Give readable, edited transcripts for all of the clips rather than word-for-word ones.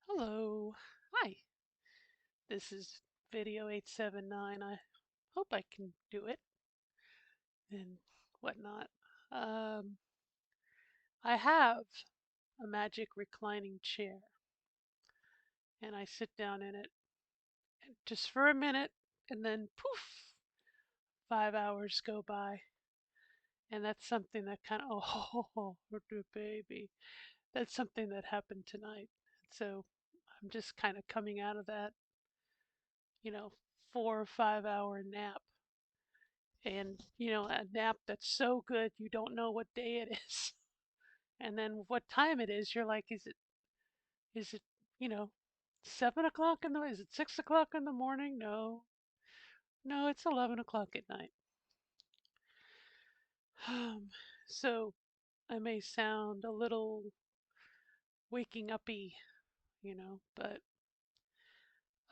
Hello. Hi. This is video 879. I hope I can do it and whatnot. Um, I have a magic reclining chair and I sit down in it just for a minute and then poof, 5 hours go by. And that's something that kind of, oh, the baby. That's something that happened tonight. So I'm just kind of coming out of that, you know, 4 or 5 hour nap, and a nap that's so good you don't know what day it is. And then what time it is, you're like, is it you know 7 o'clock in the is it 6 o'clock in the morning? No, it's 11 o'clock at night. um, so I may sound a little waking uppy, but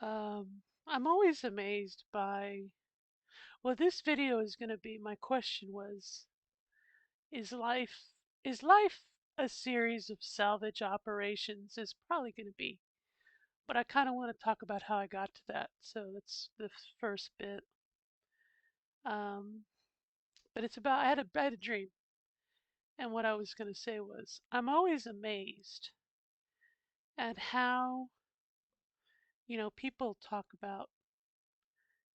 I'm always amazed by, well, this video is going to be, my question was, is life is life a series of salvage operations? Is probably going to be, but I kind of want to talk about how I got to that. So that's the first bit. um, but it's about, I had a dream, and what I was going to say was, I'm always amazed at how, people talk about,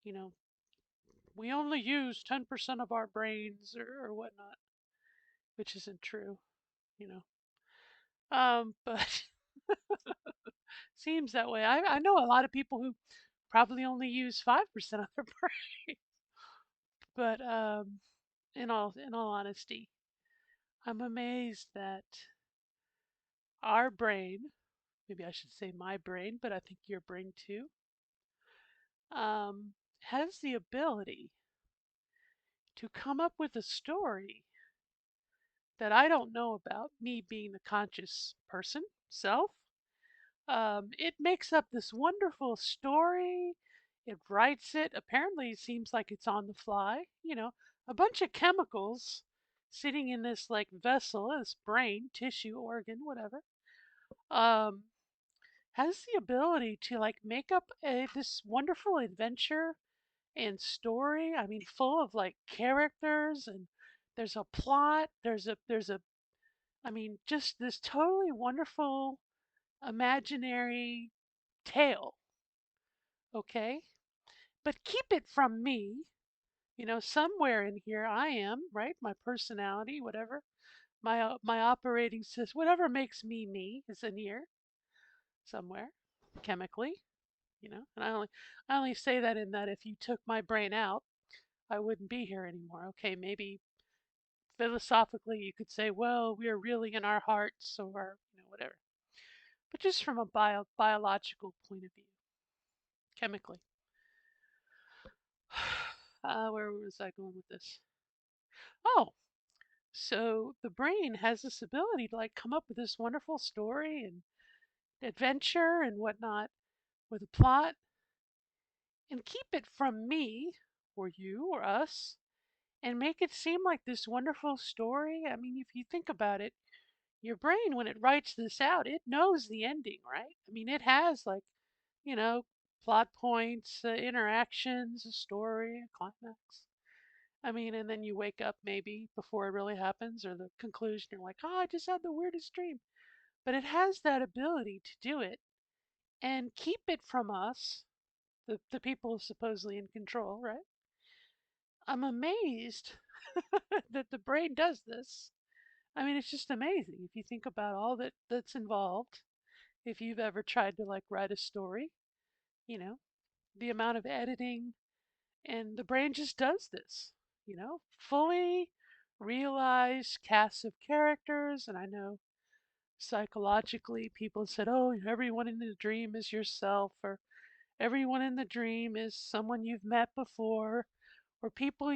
you know we only use 10% of our brains, or whatnot, which isn't true, you know but seems that way. I know a lot of people who probably only use 5% of their brain. But in all honesty, I'm amazed that our brain, maybe I should say my brain, but I think your brain too, has the ability to come up with a story that I don't know about, me being the conscious person self. It makes up this wonderful story. It writes it. Apparently, it seems like it's on the fly. A bunch of chemicals sitting in this like vessel, this brain, tissue, organ, whatever, um, has the ability to like make up this wonderful adventure and story. I mean, full of like characters, and there's a plot. There's a I mean, just this totally wonderful imaginary tale. Okay, but keep it from me. Somewhere in here I am, right? My personality, whatever, my operating system, whatever makes me me, is in here somewhere, chemically. And I only say that in that if you took my brain out, I wouldn't be here anymore. Okay, maybe philosophically you could say, well, we are really in our hearts, or whatever. But just from a biological point of view, chemically. Where was I going with this? Oh, so the brain has this ability to like come up with this wonderful story and adventure and whatnot, with a plot, and keep it from me or you or us, and make it seem like this wonderful story. I mean, if you think about it, your brain, when it writes this out, it knows the ending, right? I mean, it has like, you know, plot points, interactions, a story, a climax. I mean, and then you wake up maybe before it really happens, or the conclusion. You're like, oh, I just had the weirdest dream. But it has that ability to do it and keep it from us, the people supposedly in control, right? I'm amazed that the brain does this. I mean, it's just amazing if you think about all that's involved. If you've ever tried to like write a story, you know, the amount of editing, and the brain just does this, fully realized cast of characters. And I know psychologically people said, oh, everyone in the dream is yourself, or everyone in the dream is someone you've met before, or people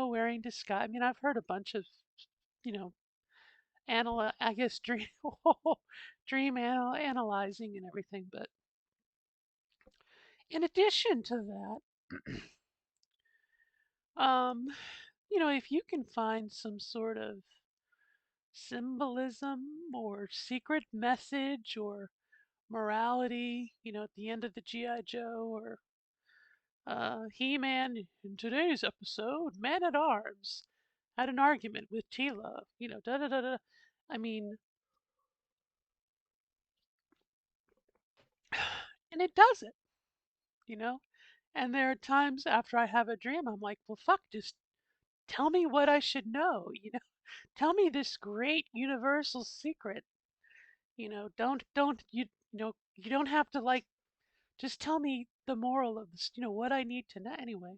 wearing disguise. I mean, I've heard a bunch of, you know, I guess dream, analyzing and everything. But in addition to that, um, if you can find some sort of symbolism or secret message, or morality, at the end of the G.I. Joe, or He-Man. In today's episode, Man at Arms had an argument with Tila, da da da da. I mean, and it does it, you know? And there are times after I have a dream, I'm like, well, fuck, just tell me what I should know, Tell me this great universal secret. Don't you don't have to like just tell me the moral of this, what I need to know anyway.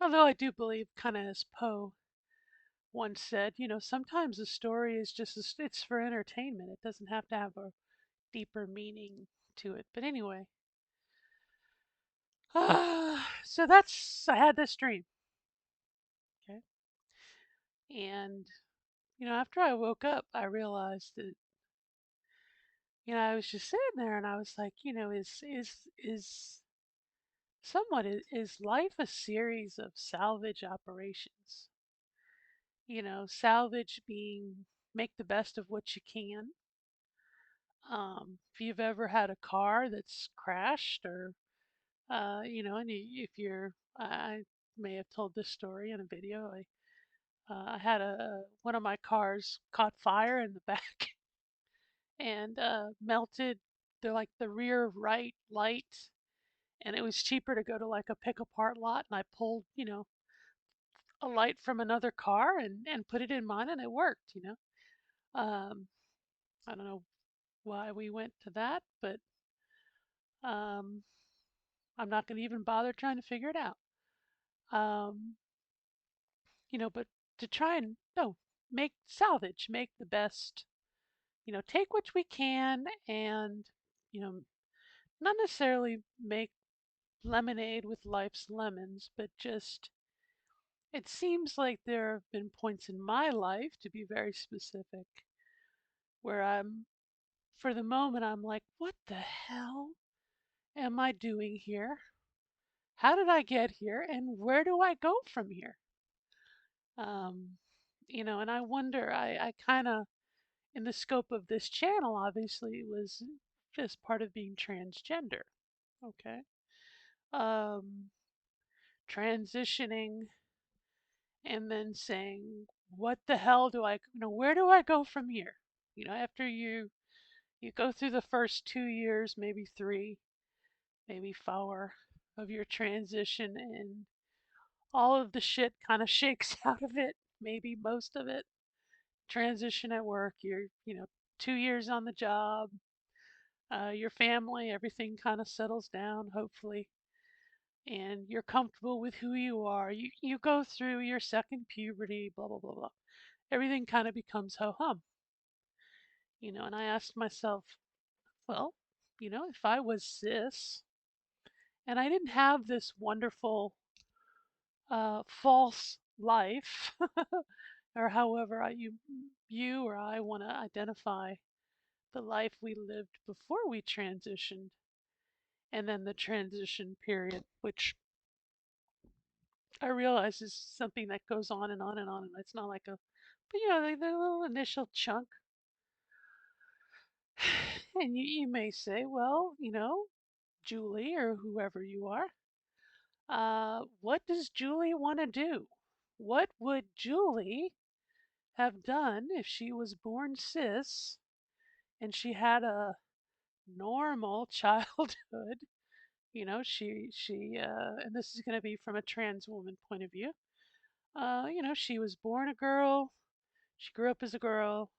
Although I do believe, kind of as Poe once said, sometimes a story is just it's for entertainment. It doesn't have to have a deeper meaning to it. But anyway, so that's I had this dream, okay, and after I woke up, I realized that I was just sitting there, and I was like, is somewhat is life a series of salvage operations? Salvage being make the best of what you can. If you've ever had a car that's crashed, or and if you're, I may have told this story in a video. I had one of my cars caught fire in the back and melted the rear right light, and it was cheaper to go to like a pick apart lot, and I pulled a light from another car and put it in mine, and it worked. Um, I don't know why we went to that, but um, I'm not going to even bother trying to figure it out. Um, but to try and no make salvage, make the best, take what we can, and you know not necessarily make lemonade with life's lemons, but just it seems like there have been points in my life, to be very specific, where for the moment, I'm like, what the hell am I doing here? How did I get here? And where do I go from here? Um, and I wonder, I kind of, in the scope of this channel, obviously, was just part of being transgender. Okay. Um, Transitioning and then saying, what the hell do where do I go from here? After you go through the first 2 years, maybe three, maybe four of your transition, and all of the shit kind of shakes out of it, maybe most of it. Transition at work, you're, 2 years on the job, your family, everything kind of settles down, hopefully, and you're comfortable with who you are. You go through your second puberty, blah, blah, blah, blah. Everything kind of becomes ho hum, and I asked myself, well, if I was cis and I didn't have this wonderful false life, or however you or I want to identify the life we lived before we transitioned, and then the transition period, which I realize is something that goes on and on and on, and it's not like but the little initial chunk. And you may say, well, Julie, or whoever you are, what does Julie want to do? What would Julie have done if she was born cis and she had a normal childhood? And this is going to be from a trans woman point of view. She was born a girl, she grew up as a girl,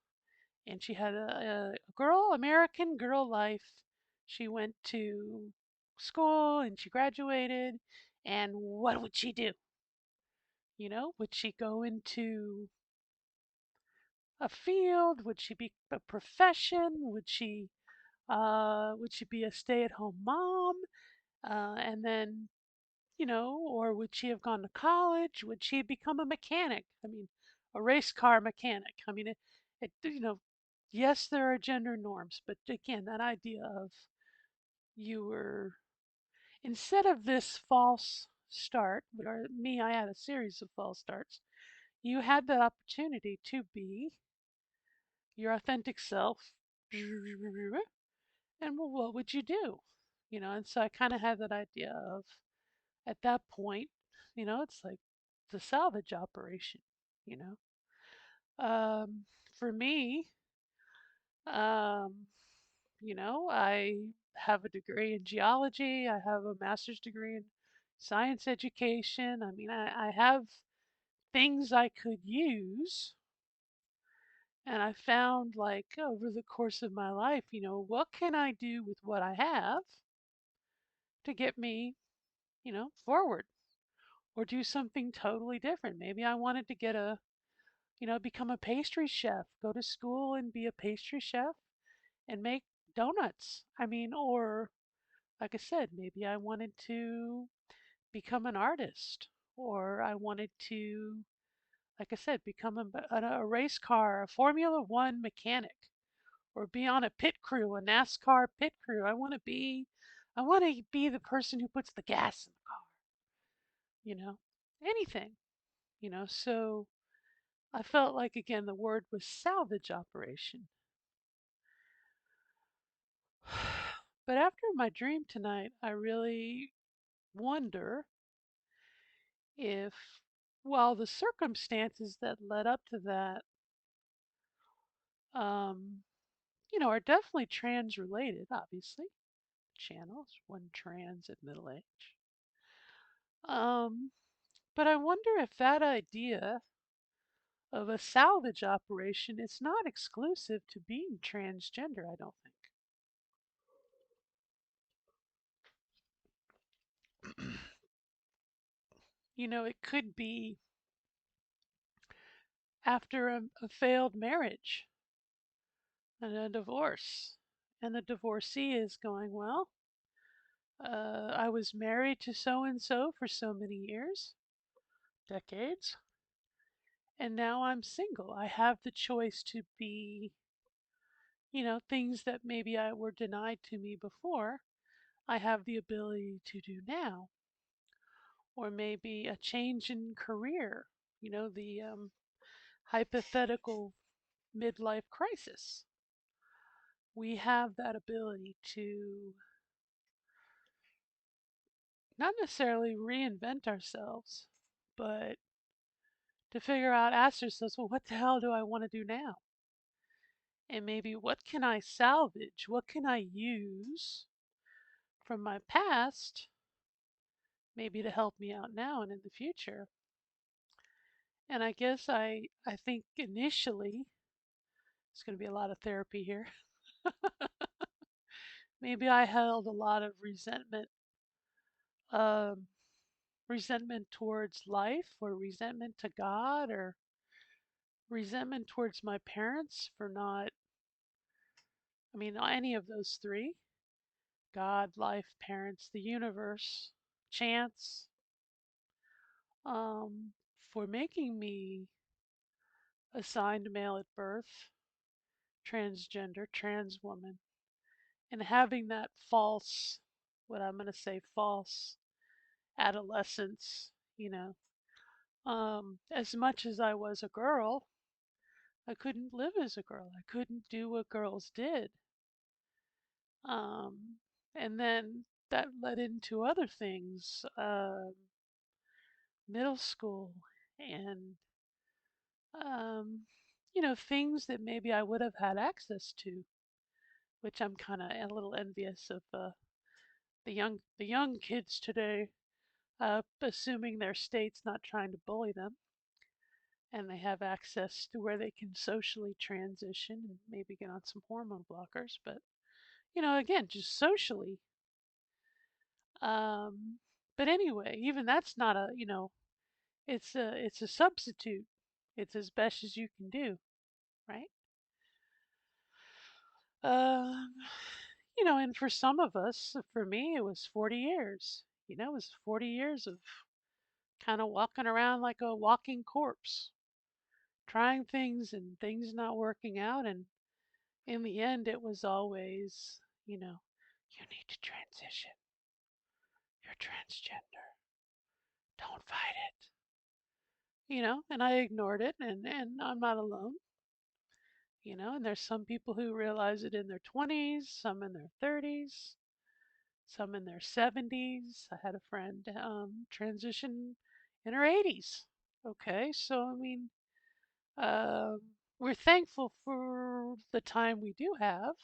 and she had American girl life. She went to school and she graduated. And what would she do? Would she go into a field? Would she be a profession? Would she be a stay-at-home mom? And then, or would she have gone to college? Would she have become a mechanic? I mean, a race car mechanic. I mean, yes, there are gender norms, but again, that idea of you were, instead of this false start, or me, I had a series of false starts. You had that opportunity to be your authentic self, And well, what would you do? And so I kind of had that idea of at that point, it's like the salvage operation, you know. For me, um, I have a degree in geology. I have a master's degree in science education. I mean, I have things I could use. And I found, like, over the course of my life, what can I do with what I have to get me, forward or do something totally different? Maybe I wanted to become a pastry chef, go to school and be a pastry chef and make donuts. I mean, or like I said, maybe I wanted to become an artist, or I wanted to, like I said, become a race car, a Formula One mechanic, or be on a pit crew, a NASCAR pit crew. I want to be the person who puts the gas in the car, you know, anything, So I felt like, again, the word was salvage operation. But after my dream tonight, I really wonder if, while the circumstances that led up to that, um, are definitely trans related, obviously. Channels, one trans at middle age. Um, but I wonder if that idea of a salvage operation is not exclusive to being transgender, I don't think. It could be after a failed marriage and a divorce. And the divorcee is going, well, I was married to so and so for so many years, decades, and now I'm single. I have the choice to be, things that maybe I were denied to me before, I have the ability to do now. Or maybe a change in career, the hypothetical midlife crisis. We have that ability to not necessarily reinvent ourselves, but to figure out, ask ourselves, well, what the hell do I want to do now? And maybe what can I salvage? What can I use from my past, maybe to help me out now and in the future? And I guess I think initially, it's going to be a lot of therapy here. Maybe I held a lot of um, resentment towards life, or resentment to God, or resentment towards my parents for not, I mean, any of those three: God, life, parents, the universe, chance, um, for making me assigned male at birth, transgender, trans woman, and having that false, what I'm going to say, false adolescence, you know. As much as I was a girl, I couldn't live as a girl. I couldn't do what girls did. Um, and then that led into other things, middle school, and, um, things that maybe I would have had access to, which I'm kind of a little envious of the young kids today, assuming their state's not trying to bully them and they have access to where they can socially transition and maybe get on some hormone blockers. But, again, just socially. Um, but anyway, even that's not it's a substitute. It's as best as you can do, right? Um, and for some of us, for me, it was 40 years. It was 40 years of kind of walking around like a walking corpse, trying things and things not working out. And in the end, it was always, you need to transition. You're transgender. Don't fight it. And I ignored it, and I'm not alone. And there's some people who realize it in their 20s, some in their 30s, some in their 70s. I had a friend transition in her 80s. Okay, so I mean, um, we're thankful for the time we do have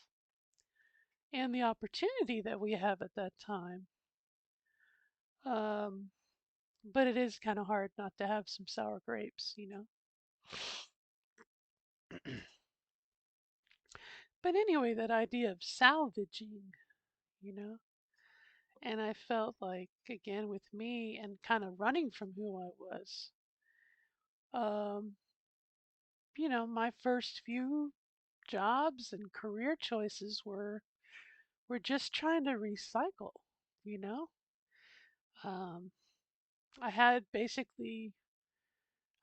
and the opportunity that we have at that time. Um, but it is kind of hard not to have some sour grapes. But anyway, that idea of salvaging, you know, and I felt like, again, with me and kind of running from who I was, um, my first few jobs and career choices were just trying to recycle, you know. Um, I had basically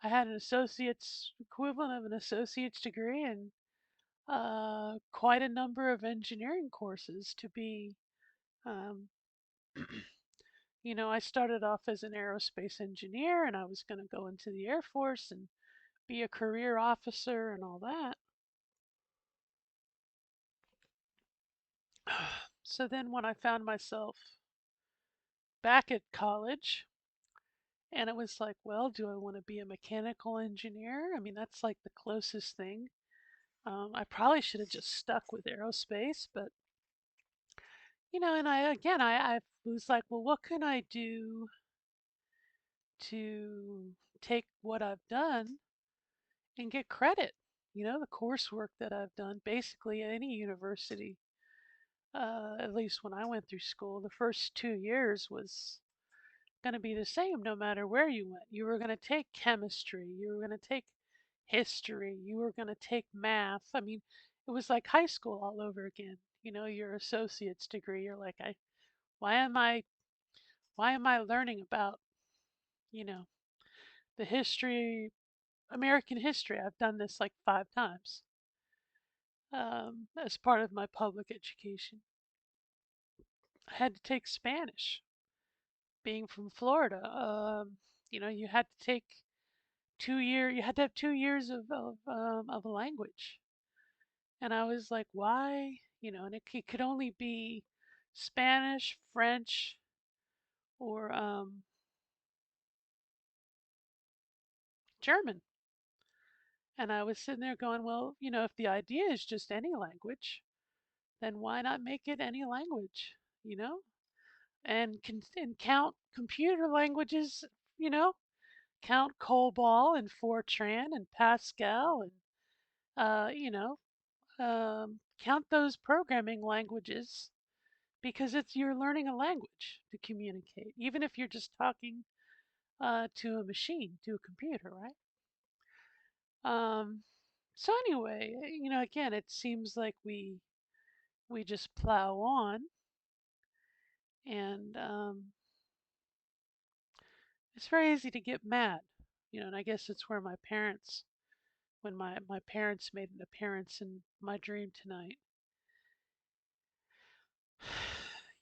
I had an associate's equivalent of an associate's degree and quite a number of engineering courses to be. Um, I started off as an aerospace engineer, and I was going to go into the Air Force and be a career officer and all that. So then, when I found myself back at college, and it was like, well, do I want to be a mechanical engineer? I mean, that's like the closest thing. I probably should have just stuck with aerospace, but and I was like, well, what can I do to take what I've done and get credit? The coursework that I've done, basically at any university, at least when I went through school, the first 2 years was going to be the same no matter where you went. You were going to take chemistry, you were going to take history, you were going to take math. I mean, it was like high school all over again. Your associate's degree, you're like, why am I why am I learning about, you know, the history, American history? I've done this like 5 times as part of my public education. I had to take Spanish, being from Florida. You had to take 2 year. You had to have 2 years of a language, and I was like, why? And it could only be Spanish, French, or German. And I was sitting there going, well, if the idea is just any language, then why not make it any language? You know, and count computer languages. You know, count COBOL and Fortran and Pascal and uh, you know, count those programming languages because you're learning a language to communicate, even if you're just talking to a machine, to a computer, right? Um, so anyway, again, it seems like we just plow on, and it's very easy to get mad, and I guess it's where when my parents made an appearance in my dream tonight.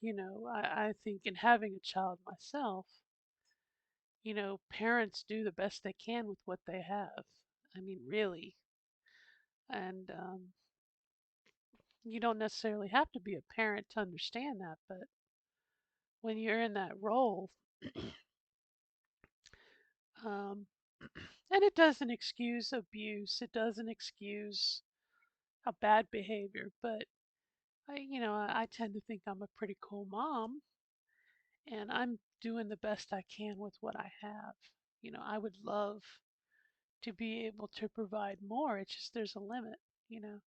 I think in having a child myself, parents do the best they can with what they have. I mean, really. And you don't necessarily have to be a parent to understand that, but when you're in that role, um, and it doesn't excuse abuse, it doesn't excuse a bad behavior, but I tend to think I'm a pretty cool mom, and I'm doing the best I can with what I have. I would love to be able to provide more. It's just there's a limit, you know.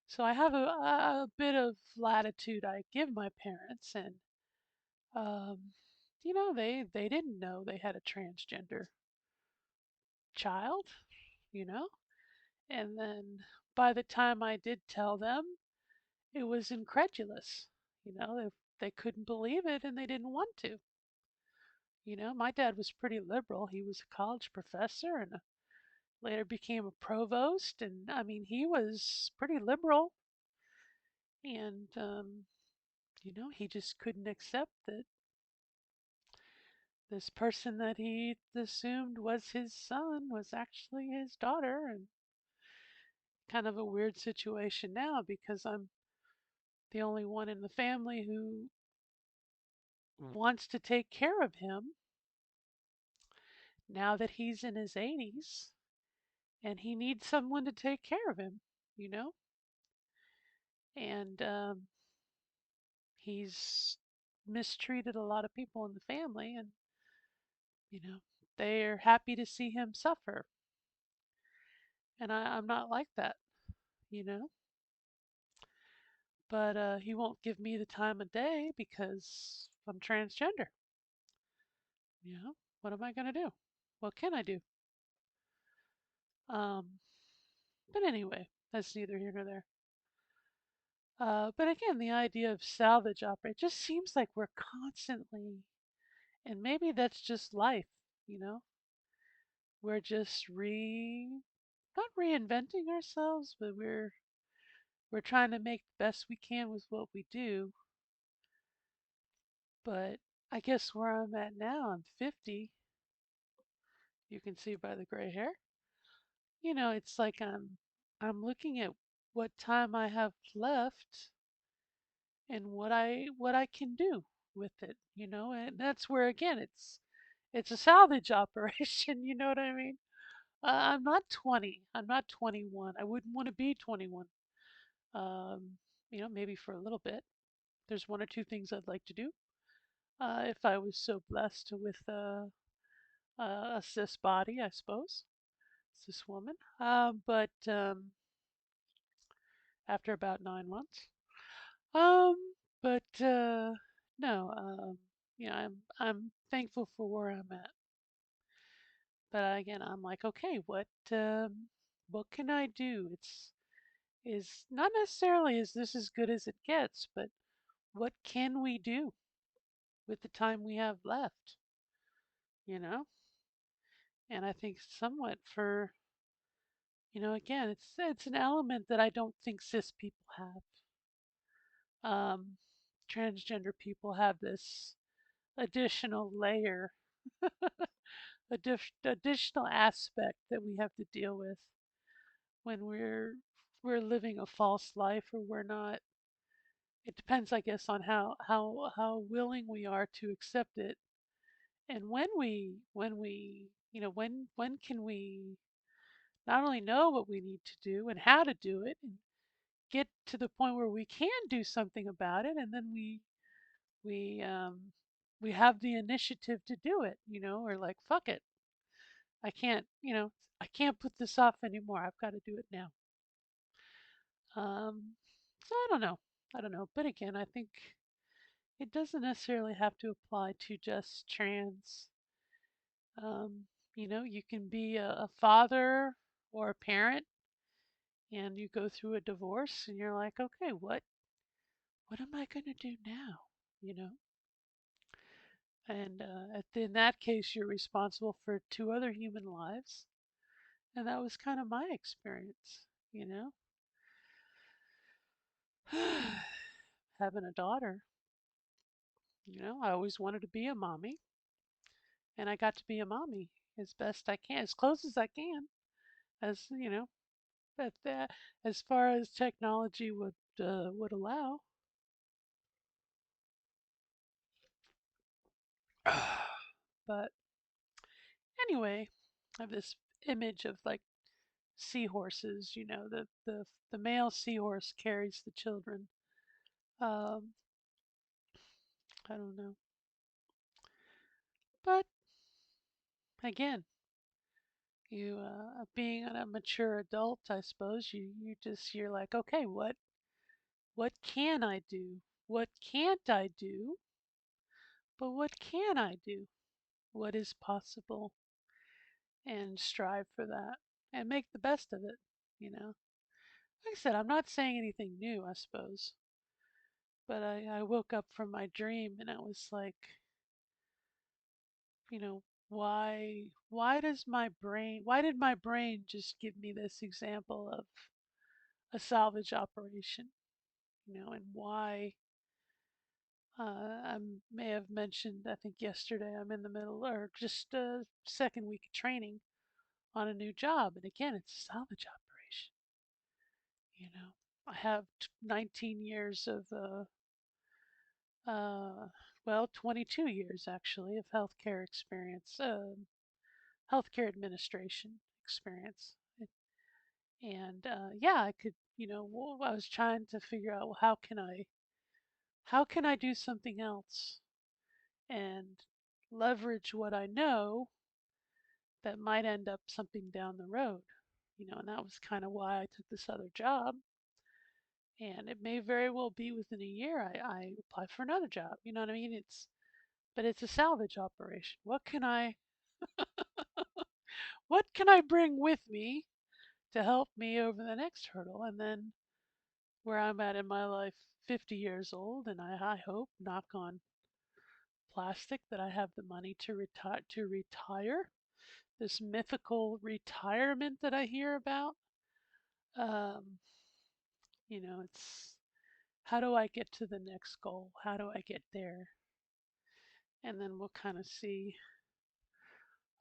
So I have a bit of latitude I give my parents, and they didn't know they had a transgender child, you know. And then by the time I did tell them, it was incredulous. They couldn't believe it and they didn't want to. My dad was pretty liberal. He was a college professor and later became a provost, and I mean he was pretty liberal, and he just couldn't accept that this person that he assumed was his son was actually his daughter, and kind of a weird situation now because I'm the only one in the family who wants to take care of him now that he's in his 80s and he needs someone to take care of him, you know? And he's mistreated a lot of people in the family, and, you know, they're happy to see him suffer. And I'm not like that, you know? But he won't give me the time of day because I'm transgender. You know, what am I going to do? What can I do? Um, but anyway, that's neither here nor there. But again, the idea of salvage opera, it just seems like we're constantly, and maybe that's just life, you know, we're just not reinventing ourselves, but we're trying to make the best we can with what we do. But I guess where I'm at now, I'm 50. You can see by the gray hair. You know, it's like I'm looking at what time I have left and what I can do with it, you know, and that's where again it's a salvage operation, you know what I mean? I'm not 20. I'm not 21. I wouldn't want to be 21. Um, you know, maybe for a little bit. There's one or two things I'd like to do. If I was so blessed with a cis body, I suppose, cis woman. But after about 9 months. Um, but no, you know, I'm thankful for where I'm at. But again, I'm like, okay, what can I do? It's is not necessarily is this as good as it gets, but what can we do with the time we have left? You know, and I think somewhat for again, it's an element that I don't think cis people have. Um, Transgender people have this additional layer, additional aspect that we have to deal with when we're living a false life or we're not. It depends, I guess, on how willing we are to accept it, and when we when can we not only know what we need to do and how to do it, and get to the point where we can do something about it, and then we we have the initiative to do it. You know, or like fuck it, I can't put this off anymore. I've got to do it now. Um, so I don't know. But again, I think it doesn't necessarily have to apply to just trans. Um, you can be a father or a parent, and you go through a divorce, and you're like, okay, what am I going to do now? You know, and in that case, you're responsible for two other human lives, and that was kind of my experience. You know, having a daughter. I always wanted to be a mommy, and I got to be a mommy as best I can, as close as I can, as that as far as technology would allow. But anyway, I have this image of like seahorses. The male seahorse carries the children. Um, I don't know, but again, you being a mature adult, I suppose you're like, okay, what can I do? What can't I do? But what can I do? What is possible? And strive for that and make the best of it, you know? Like I said, I'm not saying anything new, I suppose, but I woke up from my dream and I was like, you know, why did my brain just give me this example of a salvage operation, and why I may have mentioned, I think yesterday, I'm in the middle or just a second week of training on a new job. And again, it's a salvage operation. You know, I have 19 years of, uh, well, 22 years actually of healthcare experience, healthcare administration experience. And yeah, I could, I was trying to figure out, well, how can I do something else and leverage what I know that might end up something down the road. And that was kind of why I took this other job. And it may very well be within a year I apply for another job. You know what I mean? But it's a salvage operation. What can I bring with me to help me over the next hurdle? And then where I'm at in my life, 50 years old, and I hope, knock on plastic, that I have the money to retire. This mythical retirement that I hear about. Um, it's how do I get to the next goal? How do I get there? And then we'll kind of see,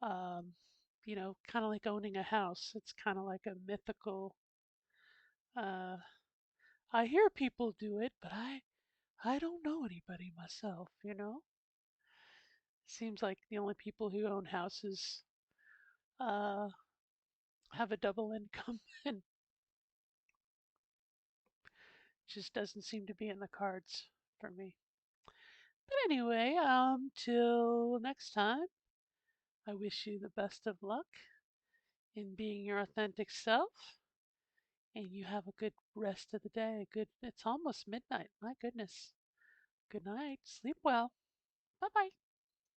um, kind of like owning a house. It's kind of like a mythical. Uh, I hear people do it, but I don't know anybody myself. Seems like the only people who own houses uh, have a double income, and just doesn't seem to be in the cards for me. But anyway, till next time, I wish you the best of luck in being your authentic self, and you have a good rest of the day. Good, it's almost midnight. My goodness. Good night. Sleep well. Bye bye.